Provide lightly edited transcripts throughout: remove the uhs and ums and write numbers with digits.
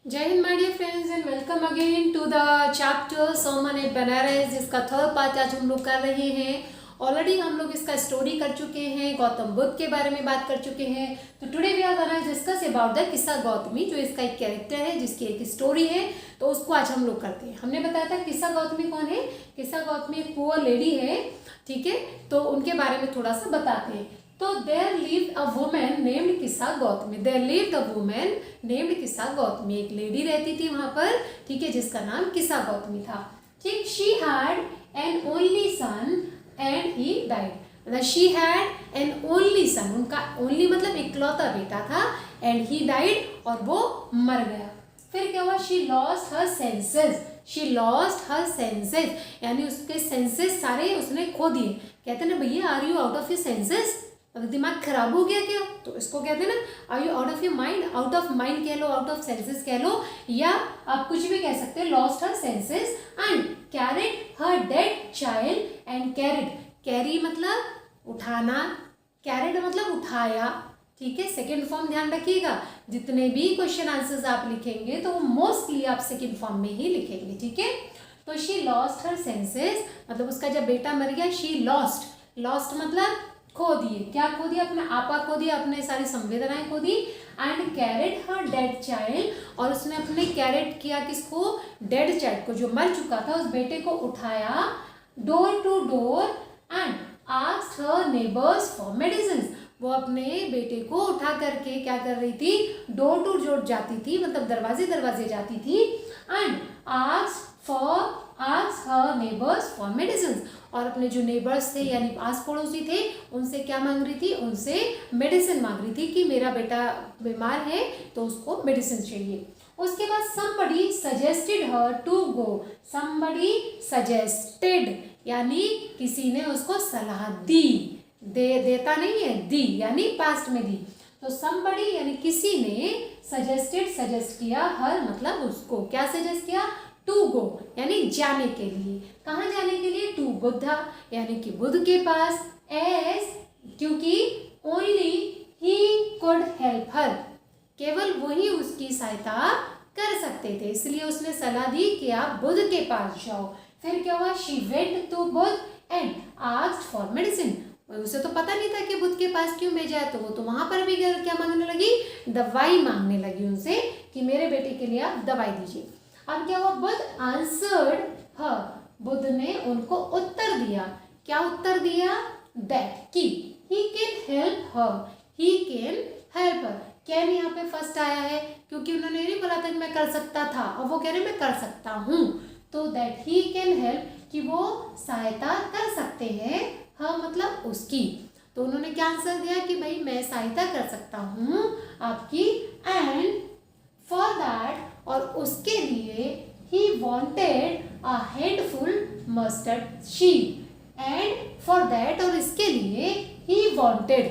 जय हिंद my dear friends and welcome again to the chapter sermon at Banaras, जिसका third part आज हम लोग कर रहे हैं। ऑलरेडी हम लोग इसका स्टोरी कर चुके हैं, गौतम बुद्ध के बारे में बात कर चुके हैं। तो today we are gonna discuss about the Kisa Gotami, जो इसका एक कैरेक्टर है, जिसकी एक स्टोरी है। तो उसको आज हम लोग करते हैं। हमने बताया था किस्सा गौतमी कौन है। किस्सा गौतमी एक पुअर लेडी है, ठीक है। तो उनके बारे में थोड़ा सा बताते हैं। तो there lived a woman named Kisa Gautami. There lived a woman named Kisa Gautami. एक लेडी रहती थी वहां पर, ठीक है, जिसका नाम किस्सा गौतमी था। ठीक, she had an only son and he died. She had an only son, उनका ओनली मतलब इकलौता बेटा था, एंड ही डाइड, और वो मर गया। फिर क्या हुआ? She lost her senses. She lost her senses, यानी उसके सेंसेस सारे उसने खो दिए। कहते ना भैया, are you out of your senses? दिमाग खराब हो गया क्या? तो इसको कहते हैं ना, are you out of your mind. Out of mind कह लो, आउट ऑफ सेंसेस कह लो, या आप कुछ भी कह सकते हैं। Lost her senses and carried her dead child and carried. Carry मतलब उठाना, कैरिड मतलब उठाया, ठीक है। सेकेंड फॉर्म ध्यान रखिएगा। जितने भी क्वेश्चन आंसर्स आप लिखेंगे तो वो मोस्टली आप सेकेंड फॉर्म में ही लिखेंगे, ठीक है। तो शी लॉस्ट हर सेंसेस मतलब उसका जब बेटा मर गया, शी लॉस्ट मतलब खो दिए। क्या खो दिया? अपना आपा खो दिया, अपने सारी संवेदनाएं खो दी। And carried her dead child, और उसने अपने कैरेड किया किसको? डेड चाइल्ड को, जो मर चुका था, उस बेटे को उठाया door to door and asked her neighbours for medicine. वो अपने बेटे को उठा करके क्या कर रही थी? डोर टू डोर जाती थी, मतलब दरवाजे दरवाजे जाती थी। And asked her neighbours for medicine, और अपने जो नेबर्स थे यानी आस पड़ोसी थे, उनसे क्या मांग रही थी? उनसे मेडिसिन मांग रही थी कि मेरा बेटा बीमार है तो उसको मेडिसिन चाहिए। उसके बाद somebody suggested her to go। somebody suggested यानी किसी ने उसको सलाह दी। देता नहीं है, दी यानी पास्ट में दी। तो somebody यानी किसी ने सजेस्ट किया, हर मतलब उसको क्या सजेस्ट किया? टू गो यानी जाने के लिए। कहाँ जाने के लिए? टू बुद्धा यानी कि बुद्ध के पास। एज क्योंकि only he could help her, केवल वही उसकी सहायता कर सकते थे, इसलिए उसने सलाह दी कि आप बुद्ध के पास जाओ। फिर क्या हुआ? She went to Buddha and asked for medicine. उसे तो पता नहीं था कि बुद्ध के पास क्यों भेजा है, तो वो तो वहां पर भी क्या मांगने लगी? दवाई मांगने लगी उनसे कि मेरे बेटे के लिए आप दवाई दीजिए। अब क्या हुआ? बुद्ध आंसर्ड हर, बुद्ध ने उनको उत्तर दिया। क्या उत्तर दिया? दैट कि he can help her, he can help her. Can यहाँ पे फर्स्ट आया है क्योंकि उन्होंने नहीं बोला था कि मैं कर सकता था, और वो कह रहे मैं कर सकता हूँ। तो दैट ही कैन हेल्प कि वो सहायता कर सकते हैं, हाँ मतलब उसकी। तो उन्होंने क्या आंसर दिया कि भाई मैं सहायता कर सकता हूँ आपकी। एंड फॉर दैट, और उसके लिए he wanted a handful mustard seed। and for that, और इसके लिए he wanted,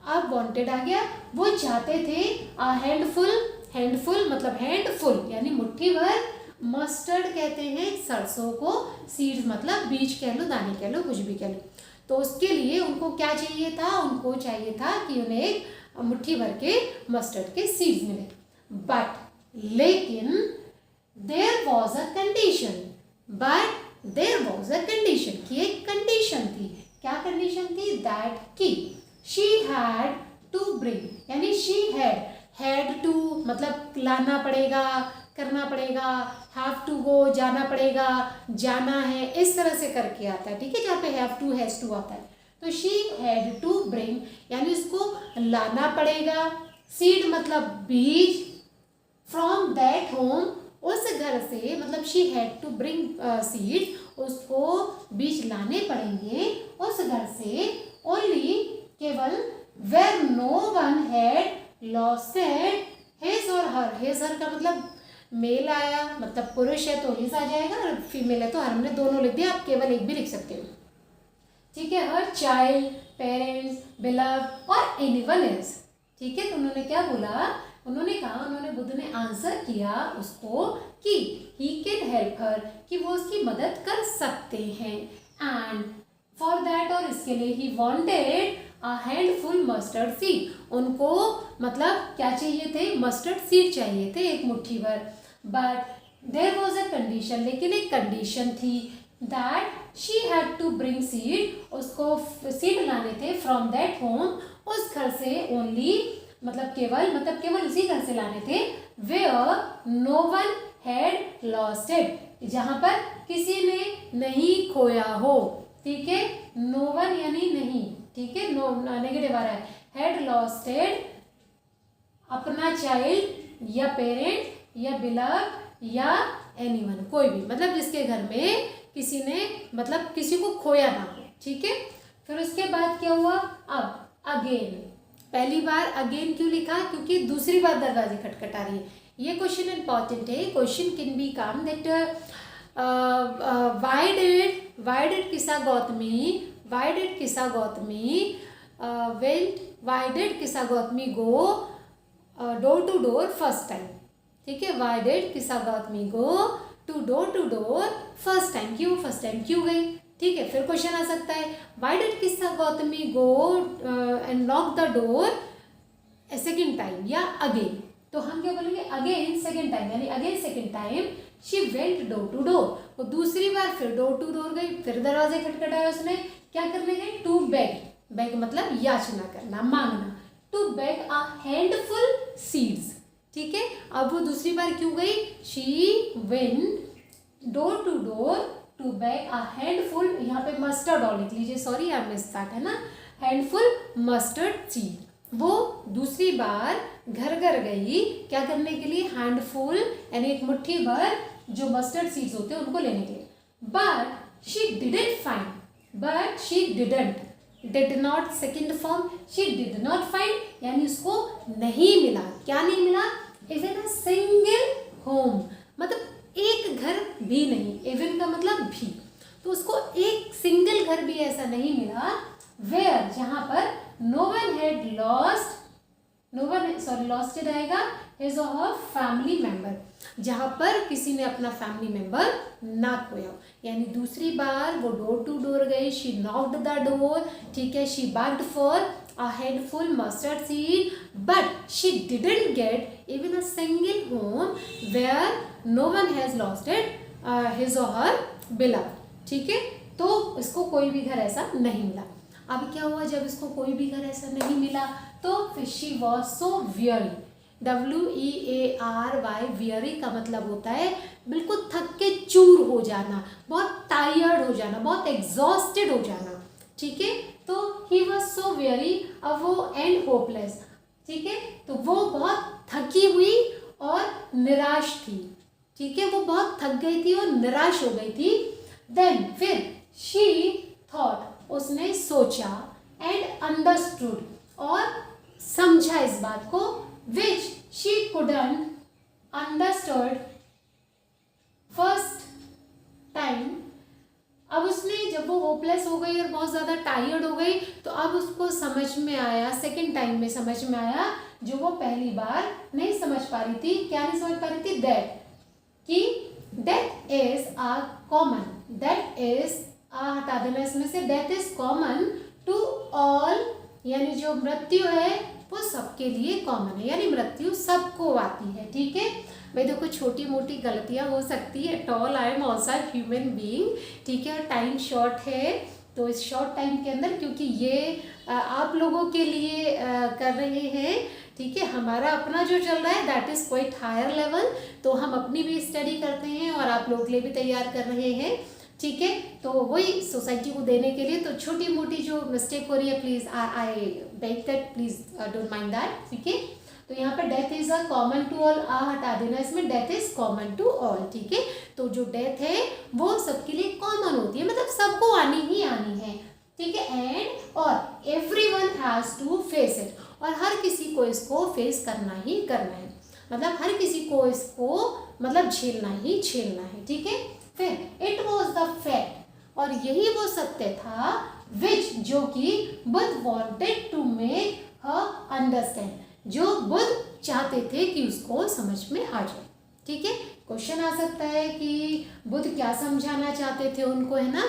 अब wanted आ गया, वो चाहते थे a handful मतलब handful यानी मुट्ठी भर, मस्टर्ड कहते हैं सरसों को, सीड्स मतलब बीज कह लो, दाने कह लो, कुछ भी कह लो। तो उसके लिए उनको क्या चाहिए था? उनको चाहिए था कि उन्हें एक मुट्ठी भर के मस्टर्ड के सीड्स मिले। बट लेकिन there was a condition, but there was a condition कि एक कंडीशन थी। क्या कंडीशन थी? that कि she had to bring यानी she had to मतलब लाना पड़ेगा, करना पड़ेगा, have to go जाना पड़ेगा, जाना है, इस तरह से करके आता है, ठीक है। जहाँ पे have to has to आता है, तो she had to bring यानी उसको लाना पड़ेगा। seed मतलब बीज, फ्रॉम दैट होम उस घर से, मतलब she had to bring seeds, उसको बीज लाने पड़ेंगे उस घर से। ओनली केवल, where no one had losted his और हर। हिज हर का मतलब मेल आया, मतलब पुरुष है तो हिज आ जाएगा, और फीमेल है तो हर। हमने दोनों लिख दिया, आप केवल एक भी लिख सकते हो, ठीक है। हर चाइल्ड, पेरेंट्स, बिलव और एनीवन एल्स, ठीक है। तो उन्होंने क्या बोला? उन्होंने कहा, उन्होंने बुद्ध ने आंसर किया उसको कि ही कैन हेल्प हर, कि वो उसकी मदद कर सकते हैं। एंड फॉर दैट, और इसके लिए he wanted a handful mustard seed, उनको मतलब क्या चाहिए थे, मस्टर्ड सीड चाहिए थे एक मुट्ठी भर। But there was a condition, लेकिन एक कंडीशन थी that she had to bring seed, उसको सीड लाने थे फ्रॉम दैट होम, उस घर से ओनली, मतलब केवल उसी घर से लाने थे where no one had lost it, जहां पर किसी ने नहीं खोया हो। ठीक है, नो वन यानी नहीं, ठीक है, नो नेगेटिव आ रहा है, हैड लॉस्ट इट अपना चाइल्ड या पेरेंट या बिलव या एनीवन, कोई भी, मतलब जिसके घर में किसी ने मतलब किसी को खोया ना हो। ठीक है, फिर उसके बाद क्या हुआ, अब अगेन, पहली बार अगेन क्यों लिखा, क्योंकि दूसरी बार दरवाजे खटखटा रही है। ये क्वेश्चन इंपॉर्टेंट है, question can be come that why did Kisa Gotami go door to door first time. ठीक है, why did Kisa Gotami go to door to door first time, क्यों फर्स्ट टाइम क्यों गई। ठीक है, फिर क्वेश्चन आ सकता है why did Kisa Gotami go and knock the door second time या अगेन, तो हम क्या बोलेंगे अगेन सेकेंड टाइम, यानी again second time she went door to door, वो दूसरी बार फिर डोर टू डोर गई, फिर दरवाजे खटखटाए, उसने क्या करने गई, टू बेग, बेग मतलब याचना करना, मांगना, to beg a handful seeds. ठीक है, अब वो दूसरी बार क्यों गई, she went door to door to beg a handful, यहाँ पे मस्टर्ड और लिख लीजिए, सॉरी आई मिस दैट, है ना, हैंडफुल मस्टर्ड सीड, वो दूसरी बार घर घर गई क्या करने के लिए, हैंडफुल यानी एक मुट्ठी भर जो मस्टर्ड सीड्स होते हैं उनको लेने के लिए। But she didn't, did not second form, she did not find यानी उसको नहीं मिला, क्या नहीं मिला, इवन अ सिंगल होम, मतलब एक घर भी नहीं, इवन का मतलब भी, तो उसको एक सिंगल घर भी ऐसा नहीं मिला वेयर जहां पर no one had lost, lost रहेगा हिज और हर फैमिली मेंबर, जहां पर किसी ने अपना फैमिली मेंबर ना खोया, यानी दूसरी बार वो डोर टू डोर गई, शी नॉक्ड द डोर, ठीक है, she begged for a handful mustard seed, but she didn't get even a single home where no one has lost it, his or her beloved। ठीक है, तो इसको कोई भी घर ऐसा नहीं मिला। अब क्या हुआ, जब इसको कोई भी घर ऐसा नहीं मिला तो फिर she was so weary, WEARY, weary का मतलब होता है बिल्कुल थक के चूर हो जाना, बहुत टायर्ड हो जाना, बहुत एग्जॉस्टेड हो जाना। ठीक है, तो ही वॉज सो वियरी, अब वो एंड होपलेस, ठीक है, तो वो बहुत थकी हुई और निराश थी। ठीक है, वो बहुत थक गई थी और निराश हो गई थी। देन फिर शी थॉट, उसने सोचा, एंड अंडरस्टूड और समझा इस बात को, which she couldn't understood first time. अब उसने, जब वो होपलेस हो गई और बहुत ज़्यादा टायर्ड हो गई, तो अब उसको समझ में आया, सेकेंड टाइम में समझ में आया जो वो पहली बार नहीं समझ पा रही थी। क्या नहीं समझ पा रही थी, दैट, कि death is a common, that is हटा देना इसमें से, death is common to all, यानी जो मृत्यु है वो सबके लिए कॉमन है, यानी मृत्यु सबको आती है। ठीक है भाई, देखो छोटी मोटी गलतियां हो सकती है, at all I am also human being. ठीक है, टाइम शॉर्ट है, तो इस शॉर्ट टाइम के अंदर, क्योंकि ये आप लोगों के लिए कर रहे हैं, ठीक है, हमारा अपना जो चल रहा है that is quite higher level, तो हम अपनी भी स्टडी करते हैं और आप लोगों के लिए भी तैयार कर रहे हैं। ठीक है, तो वही सोसाइटी को देने के लिए, तो छोटी मोटी जो मिस्टेक हो रही है please I beg that, please don't mind that. ठीक है, तो यहाँ पर death is a common to all, हटा देना इसमें, death is common to all. ठीक है, तो जो डेथ है वो सबके लिए कॉमन होती है, मतलब सबको आनी ही आनी है। ठीक है, एंड और everyone has to face it, और हर किसी को इसको फेस करना ही करना है, मतलब हर किसी को इसको मतलब झेलना ही झेलना है। ठीक है, फिर इट वॉज द फैक्ट, और यही वो सत्य था, विच जो कि Buddha wanted to make her understand, जो बुद्ध चाहते थे कि उसको समझ में आ जाए। ठीक है, क्वेश्चन आ सकता है कि बुद्ध क्या समझाना चाहते थे उनको, है ना,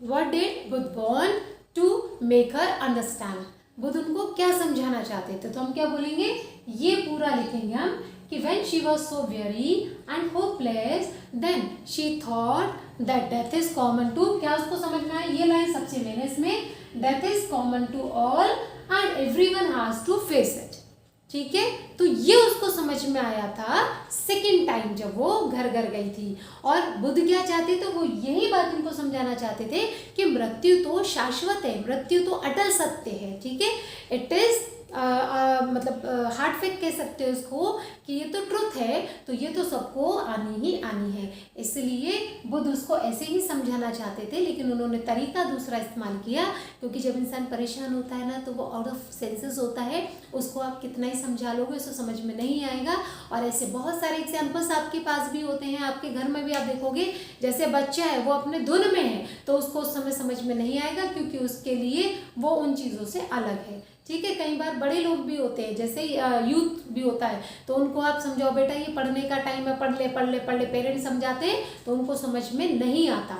what did Buddha want to make her understand. Buddha उनको क्या समझाना चाहते थे, तो हम क्या बोलेंगे, ये पूरा लिखेंगे हम कि when she was so weary and hopeless then she thought that death is common to, क्या उसको समझना है, ये लाइन सबसे मेन है इसमें, death is common to all and everyone has to face it। ठीक है, तो ये उसको समझ में आया था सेकेंड टाइम जब वो घर घर गई थी। और बुद्ध क्या चाहते थे, वो यही बात इनको समझाना चाहते थे कि मृत्यु तो शाश्वत है, मृत्यु तो अटल सत्य है। ठीक है, इट इज मतलब हार्ड फैक्ट कह सकते हो उसको कि ये तो ट्रुथ है, तो ये तो सबको आनी ही आनी है। इसलिए बुद्ध उसको ऐसे ही समझाना चाहते थे, लेकिन उन्होंने तरीका दूसरा इस्तेमाल किया, क्योंकि जब इंसान परेशान होता है ना तो वो आउट ऑफ सेंसेस होता है, उसको आप कितना ही समझा लोगे उसको समझ में नहीं आएगा। और ऐसे बहुत सारे एग्जाम्पल्स आपके पास भी होते हैं, आपके घर में भी आप देखोगे, जैसे बच्चा है वो अपने धुन में है तो उसको उस समय समझ में नहीं आएगा, क्योंकि उसके लिए वो उन चीज़ों से अलग है। ठीक है, कई बार बड़े लोग भी होते हैं, जैसे यूथ भी होता है, तो उनको आप समझाओ बेटा ये पढ़ने का टाइम है, पढ़ ले पढ़ ले पढ़ ले, पेरेंट्स समझाते हैं तो उनको समझ में नहीं आता,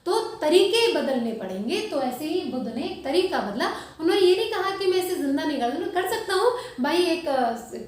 तो तरीके बदलने पड़ेंगे। तो ऐसे ही बुद्ध ने एक तरीका बदला। उन्होंने ये नहीं कहा कि मैं इसे जिंदा नहीं कर सकता हूँ भाई, एक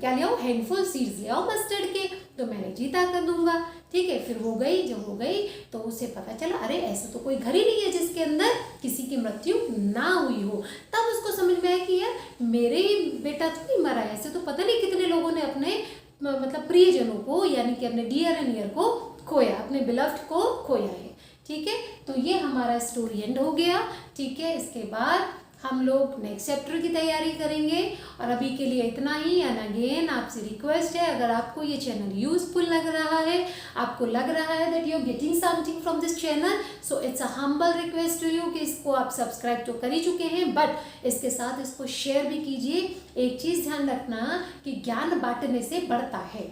क्या ले आओ, हैंडफुल सीड्स ले आओ मस्टर्ड के, तो मैंने जीता कर दूंगा। ठीक है, फिर वो गई, जब वो गई तो उसे पता चला अरे ऐसा तो कोई घर ही नहीं है जिसके अंदर किसी की मृत्यु ना हुई हो। तब उसको समझ में आया कि यार मेरे ही बेटा तो नहीं मरा है, ऐसे तो पता नहीं कितने लोगों ने अपने मतलब प्रियजनों को, यानी कि अपने डियर एंड नियर को खोया, अपने बिलव्ड को खोया है। ठीक है, तो ये हमारा स्टोरी एंड हो गया। ठीक है, इसके बाद हम लोग नेक्स्ट चैप्टर की तैयारी करेंगे, और अभी के लिए इतना ही। एंड अगेन आपसे रिक्वेस्ट है, अगर आपको ये चैनल यूजफुल लग रहा है, आपको लग रहा है that you are getting something from this channel, so it's a humble request to you कि इसको आप सब्सक्राइब तो कर ही चुके हैं, बट इसके साथ इसको शेयर भी कीजिए। एक चीज़ ध्यान रखना कि ज्ञान बांटने से बढ़ता है।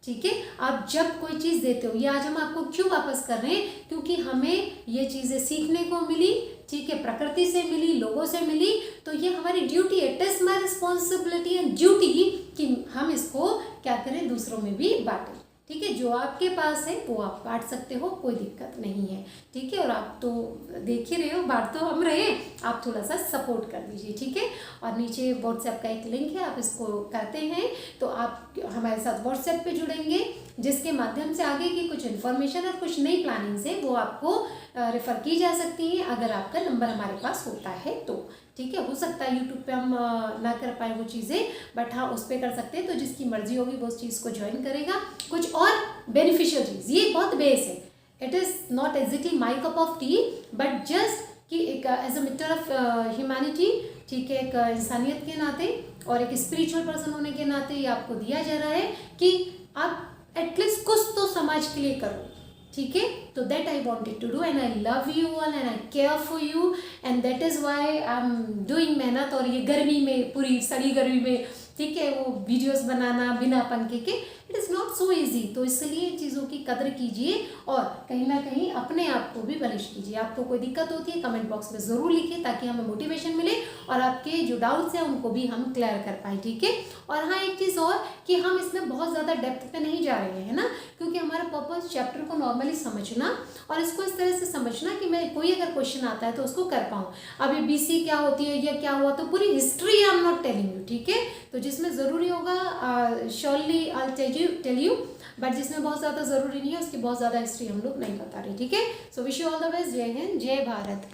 ठीक है, आप जब कोई चीज़ देते हो, ये आज हम आपको क्यों वापस कर रहे हैं, क्योंकि हमें ये चीज़ें सीखने को मिली, ठीक है, प्रकृति से मिली, लोगों से मिली, तो ये हमारी ड्यूटी है, it is my responsibility and duty कि हम इसको क्या करें, दूसरों में भी बांटें। ठीक है, जो आपके पास है वो आप बांट सकते हो, कोई दिक्कत नहीं है। ठीक है, और आप तो देख ही रहे हो, बांट तो हम रहे, आप थोड़ा सा सपोर्ट कर दीजिए। ठीक है, और नीचे व्हाट्सएप का एक लिंक है, आप इसको करते हैं तो आप हमारे साथ व्हाट्सएप पे जुड़ेंगे, जिसके माध्यम से आगे की कुछ इन्फॉर्मेशन और कुछ नई प्लानिंग्स है वो आपको रेफ़र की जा सकती है, अगर आपका नंबर हमारे पास होता है तो। ठीक है, हो सकता है यूट्यूब पे हम ना कर पाए वो चीज़ें, बट हाँ उस पर कर सकते हैं, तो जिसकी मर्जी होगी वो उस चीज़ को ज्वाइन करेगा। कुछ और बेनिफिशियल चीज़, ये बहुत बेस है, it is not exactly my cup of tea, but just कि एक as a matter of humanity, ठीक है, एक इंसानियत के नाते और एक स्पिरिचुअल पर्सन होने के नाते ये आपको दिया जा रहा है कि आप एटलीस्ट कुछ तो समाज के लिए करो। ठीक है, तो that I wanted to do, and I love you all and I care for you, and that is why I am doing मेहनत। और ये गर्मी में, पूरी सड़ी गर्मी में, ठीक है, वो वीडियोस बनाना बिना पंखे के, it is not so easy. तो इसलिए चीज़ों की कदर कीजिए और कहीं ना कहीं अपने आप को भी बलिश कीजिए। आपको कोई दिक्कत होती है कमेंट बॉक्स में ज़रूर लिखिए, ताकि हमें मोटिवेशन मिले और आपके जो डाउट्स हैं उनको भी हम क्लियर कर पाएँ। ठीक है, और हाँ एक चीज़ और कि हम इसमें बहुत ज़्यादा डेप्थ पे नहीं जा रहे हैं, है ना, क्योंकि हमारा पर्पस चैप्टर को नॉर्मली समझना और इसको इस तरह से समझना कि मैं कोई अगर क्वेश्चन आता है तो उसको कर पाऊँ। अभी BC क्या होती है या क्या हुआ, तो पूरी history I am not telling you. ठीक है, तो जिसमें ज़रूरी होगा surely I tell you, but जिसमें बहुत ज़्यादा ज़रूरी नहीं है उसकी बहुत ज़्यादा हिस्ट्री हम लोग नहीं बता रहे। ठीक है, so wish you all the best. जय हिंद, जय भारत।